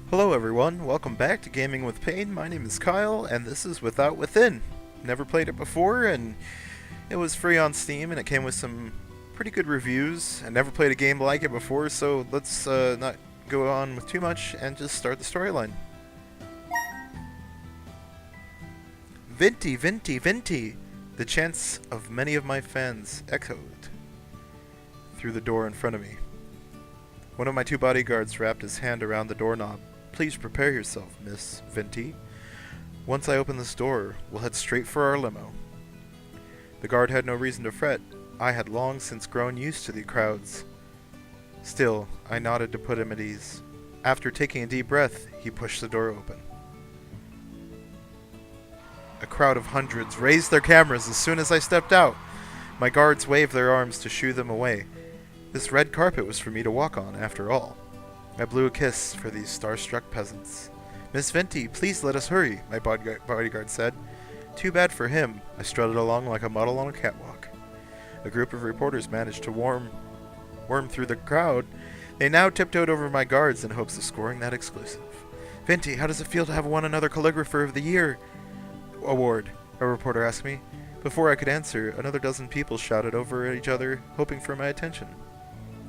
Hello everyone, welcome back to Gaming with Pain. My name is Kyle, and this is Without Within. Never played it before, and it was free on Steam, and it came with some pretty good reviews. I never played a game like it before, so let's not go on with too much and just start the storyline. Vinti, Vinti, Vinti! The chants of many of my fans echoed through the door in front of me. One of my two bodyguards wrapped his hand around the doorknob. Please prepare yourself, Miss Vinti. Once I open this door, we'll head straight for our limo. The guard had no reason to fret. I had long since grown used to the crowds. Still, I nodded to put him at ease. After taking a deep breath, he pushed the door open. A crowd of hundreds raised their cameras as soon as I stepped out. My guards waved their arms to shoo them away. This red carpet was for me to walk on, after all. I blew a kiss for these starstruck peasants. Miss Vinti, please let us hurry, my bodyguard said. Too bad for him. I strutted along like a model on a catwalk. A group of reporters managed to worm through the crowd. They now tiptoed over my guards in hopes of scoring that exclusive. Vinti, how does it feel to have won another Calligrapher of the Year award? A reporter asked me. Before I could answer, another dozen people shouted over at each other, hoping for my attention.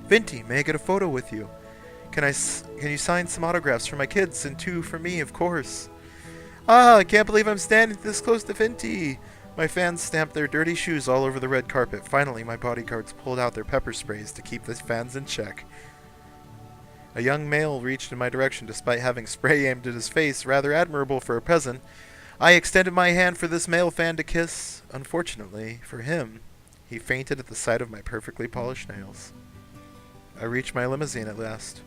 Vinti, may I get a photo with you? Can you sign some autographs for my kids, and two for me, of course? Ah, I can't believe I'm standing this close to Vinti. My fans stamped their dirty shoes all over the red carpet. Finally, my bodyguards pulled out their pepper sprays to keep the fans in check. A young male reached in my direction despite having spray aimed at his face, rather admirable for a peasant. I extended my hand for this male fan to kiss. Unfortunately, for him, he fainted at the sight of my perfectly polished nails. I reached my limousine at last.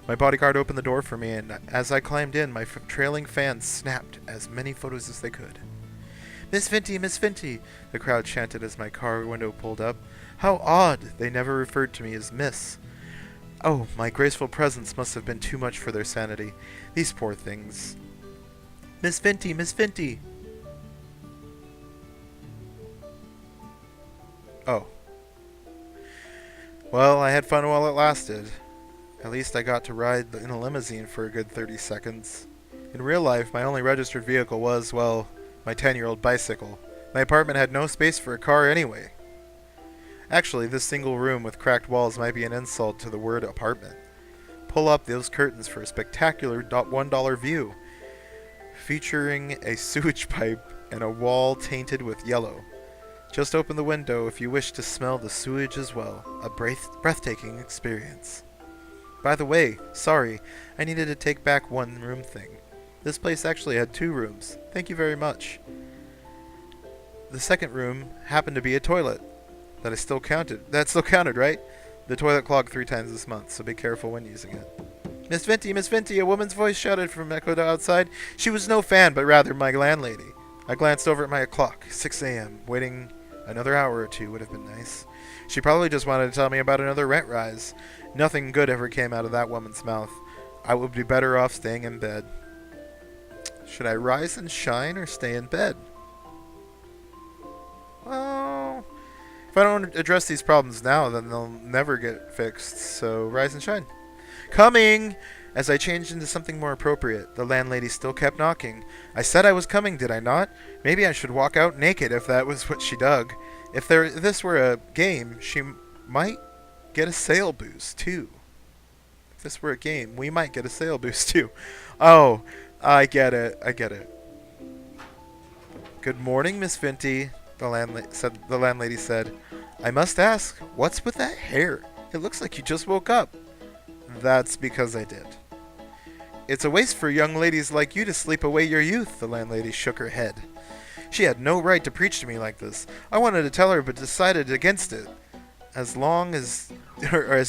My bodyguard opened the door for me, and as I climbed in, my trailing fans snapped as many photos as they could. Miss Vinti, Miss Vinti, the crowd chanted as my car window pulled up. How odd! They never referred to me as Miss. Oh, my graceful presence must have been too much for their sanity. These poor things. Miss Vinti, Miss Vinti! Oh. Well, I had fun while it lasted. At least I got to ride in a limousine for a good 30 seconds. In real life, my only registered vehicle was, well, my 10-year-old bicycle. My apartment had no space for a car anyway. Actually, this single room with cracked walls might be an insult to the word apartment. Pull up those curtains for a spectacular $1 view, featuring a sewage pipe and a wall tainted with yellow. Just open the window if you wish to smell the sewage as well. A breathtaking experience. By the way, sorry, I needed to take back one room thing. This place actually had 2 rooms. Thank you very much. The second room happened to be a toilet. That still counted, right? The toilet clogged 3 times this month, so be careful when using it. Miss Vinti, a woman's voice shouted from echoed outside. She was no fan, but rather my landlady. I glanced over at my clock. 6 a.m. Waiting another hour or two would have been nice. She probably just wanted to tell me about another rent rise. Nothing good ever came out of that woman's mouth. I would be better off staying in bed. Should I rise and shine or stay in bed? Well, if I don't address these problems now, then they'll never get fixed, so rise and shine. Coming! As I changed into something more appropriate, the landlady still kept knocking. I said I was coming, did I not? Maybe I should walk out naked if that was what she dug. If this were a game, she might get a sale boost, too. If this were a game, we might get a sale boost, too. Oh, I get it. Good morning, Miss Vinti, the landlady said. I must ask, what's with that hair? It looks like you just woke up. That's because I did. It's a waste for young ladies like you to sleep away your youth, the landlady shook her head. She had no right to preach to me like this. I wanted to tell her, but decided against it, as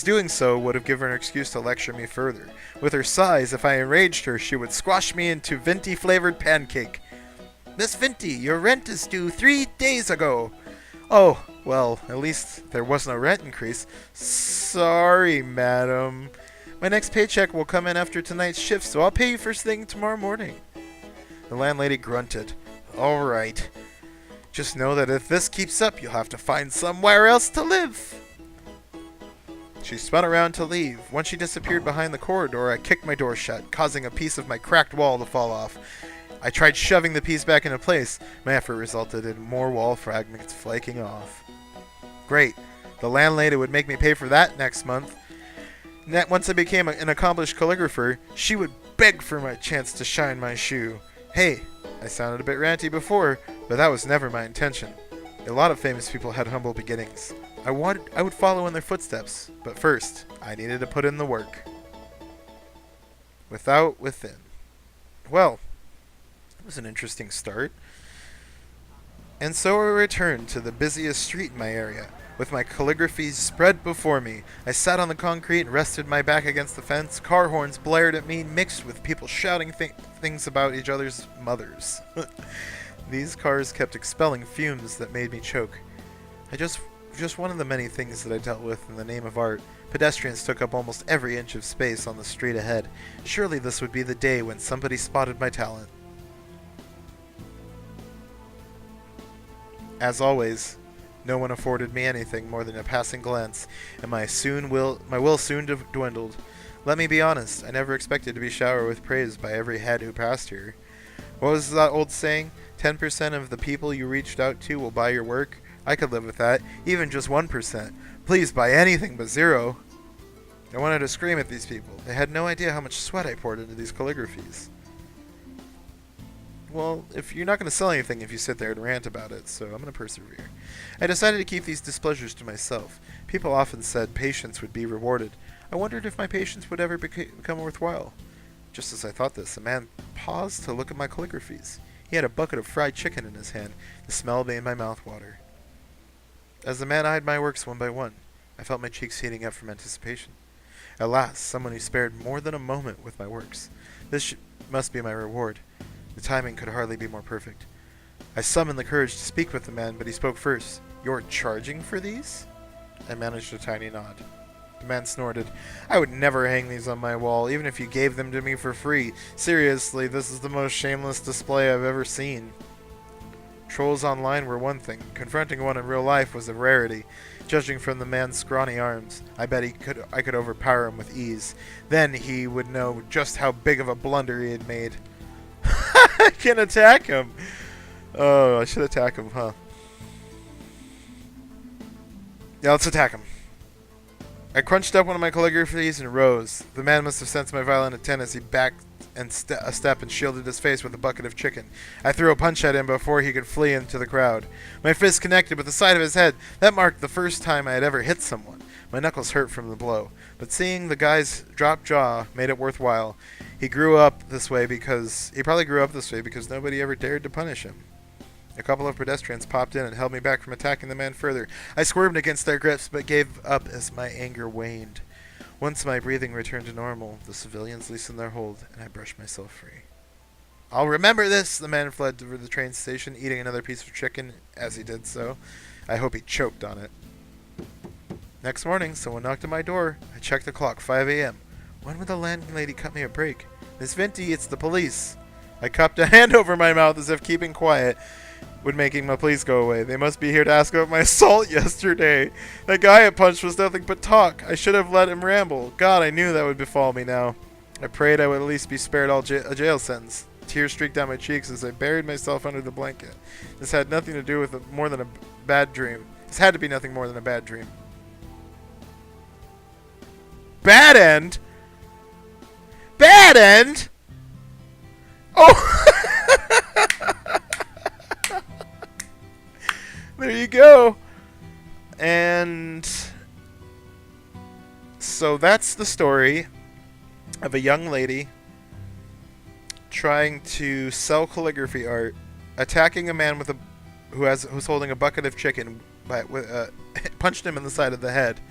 doing so would have given her an excuse to lecture me further. With her size, if I enraged her, she would squash me into Vinti-flavored pancake. Miss Vinti, your rent is due 3 days ago. Oh, well, at least there was no rent increase. Sorry, madam. My next paycheck will come in after tonight's shift, so I'll pay you first thing tomorrow morning. The landlady grunted. All right. Just know that if this keeps up, you'll have to find somewhere else to live. She spun around to leave. Once she disappeared behind the corridor, I kicked my door shut, causing a piece of my cracked wall to fall off. I tried shoving the piece back into place. My effort resulted in more wall fragments flaking off. Great. The landlady would make me pay for that next month. Once I became an accomplished calligrapher, she would beg for my chance to shine my shoe. Hey, I sounded a bit ranty before, but that was never my intention. A lot of famous people had humble beginnings. I would follow in their footsteps, but first, I needed to put in the work. Without Within. Well, it was an interesting start. And so I returned to the busiest street in my area. With my calligraphy spread before me, I sat on the concrete and rested my back against the fence. Car horns blared at me, mixed with people shouting things about each other's mothers. These cars kept expelling fumes that made me choke. Just one of the many things that I dealt with in the name of art. Pedestrians took up almost every inch of space on the street ahead. Surely this would be the day when somebody spotted my talent. As always, no one afforded me anything more than a passing glance, and my will soon dwindled. Let me be honest, I never expected to be showered with praise by every head who passed here. What was that old saying? 10% of the people you reached out to will buy your work? I could live with that, even just 1%. Please buy anything but 0. I wanted to scream at these people. They had no idea how much sweat I poured into these calligraphies. Well, if you're not going to sell anything if you sit there and rant about it, so I'm going to persevere. I decided to keep these displeasures to myself. People often said patience would be rewarded. I wondered if my patience would ever become worthwhile. Just as I thought this, a man paused to look at my calligraphies. He had a bucket of fried chicken in his hand. The smell made my mouth water. As the man eyed my works one by one, I felt my cheeks heating up from anticipation. At last, someone who spared more than a moment with my works. This must be my reward. The timing could hardly be more perfect. I summoned the courage to speak with the man, but he spoke first. You're charging for these? I managed a tiny nod. The man snorted. I would never hang these on my wall, even if you gave them to me for free. Seriously, this is the most shameless display I've ever seen. Trolls online were one thing. Confronting one in real life was a rarity. Judging from the man's scrawny arms, I bet I could overpower him with ease. Then he would know just how big of a blunder he had made. I can attack him. Oh, I should attack him, huh? Yeah, let's attack him. I crunched up one of my calligraphies and rose. The man must have sensed my violent intent as he backed a step and shielded his face with a bucket of chicken. I threw a punch at him before he could flee into the crowd. My fist connected with the side of his head. That marked the first time I had ever hit someone. My knuckles hurt from the blow, but seeing the guy's drop jaw made it worthwhile. He probably grew up this way because nobody ever dared to punish him. A couple of pedestrians popped in and held me back from attacking the man further. I squirmed against their grips, but gave up as my anger waned. Once my breathing returned to normal, the civilians loosened their hold, and I brushed myself free. I'll remember this! The man fled to the train station, eating another piece of chicken as he did so. I hope he choked on it. Next morning, someone knocked at my door. I checked the clock, 5 a.m. When would the landlady cut me a break? Miss Venti, it's the police. I cupped a hand over my mouth as if keeping quiet would making my police go away. They must be here to ask about my assault yesterday. That guy I punched was nothing but talk. I should have let him ramble. God, I knew that would befall me now. I prayed I would at least be spared a jail sentence. Tears streaked down my cheeks as I buried myself under the blanket. This had nothing to do with more than a bad dream. This had to be nothing more than a bad dream. Bad end? Bad end? Oh! There you go. And so that's the story of a young lady trying to sell calligraphy art, attacking a man who's holding a bucket of chicken, punched him in the side of the head,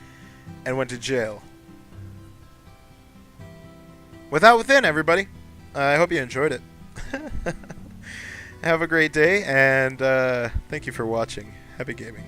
and went to jail. Without Within, everybody. I hope you enjoyed it. Have a great day, and thank you for watching. Happy gaming.